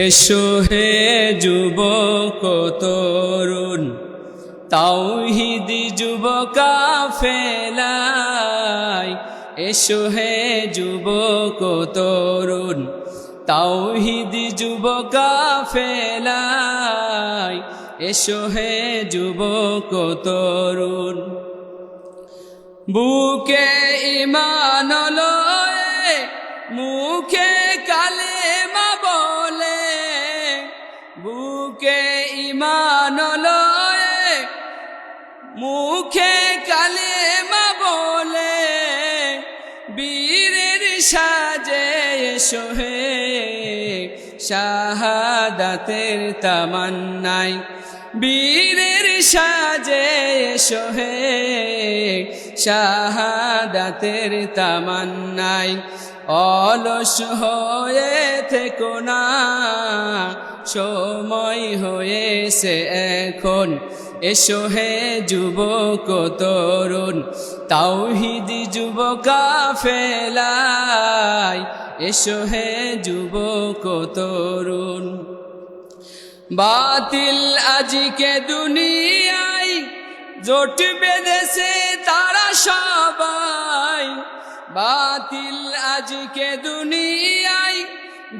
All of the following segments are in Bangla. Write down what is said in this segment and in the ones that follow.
এসো হে যুবক তরুণ, তাওহীদি যুব কাফেলায়। এসো হে যুবক তরুণ, তাওহীদি যুব কাফেলায়। এসো হে যুবক তরুণ, বুকে ঈমান লয়ে মুখে কালেমা বলে, বুকে ঈমান লয়ে মুখে কালেমা বলে, বীরের সাজে এসো হে শাহাদাতের তামান্নায়। বীরের সাজে এসো হে শাহাদাতের তামান্নায়। অলস হয়ে থেকো না, সময় হয়েছে এখন। এসো হে যুবক তরুণ, তাওহীদি যুব কাফেলায়। এসো হে যুবক তরুণ, বাতিল আজকে দুনিয়ায় জোট বেঁধেছে তারা সবাই। বাতিল আজকে দুনিয়ায়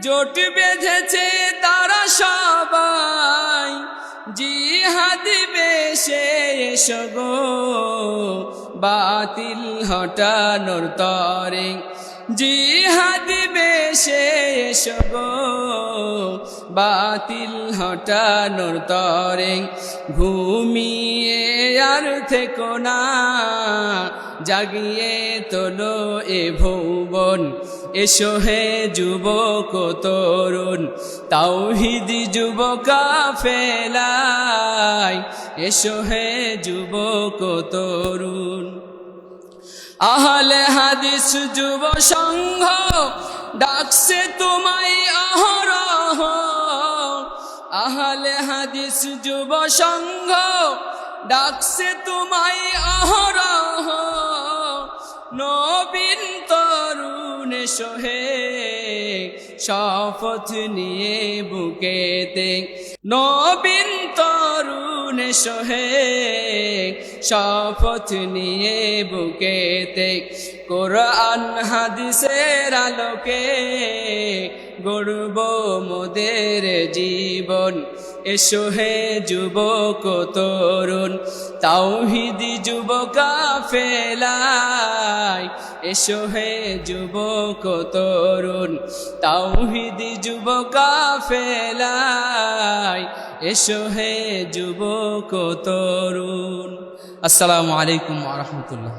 জোট বেঁধেছে তারা সবাই। জিহাদ বেশে এসো গো বাতিল হটানোর তরে। জিহাদ বেশে এসো গো বাতিল হটানোর তরে। ঘুমিয়ে আর থেকো না, জাগিয়ে তোলো এ ভুবন। এসো হে যুবক তরুণ, তাওহীদি যুব কাফেলায়। এসো হে যুবক তরুণ, আহলে হাদিস যুব সংঘ ডাকছে তোমায় অহরহ। আহলে হাদিস যুব সংঘ ডাকছে তোমায় অহরহ। নবীন তরুণ এসো হে শপথ নিয়ে বুকেতে। নবীন তরুণ এসো হে শপথ নিয়ে বুকেতে। কোরআন হাদিসের আলোকে গড়ব মোদের জীবন। এসো হে যুবক তরুণ, তাওহীদি যুব কাফেলায়। এসো হে যুবক তরুণ, তাওহীদি যুব কাফেলায়। এসো হে যুবক তরুণ। আসসালামু আলাইকুম ওয়া রাহমাতুল্লাহ।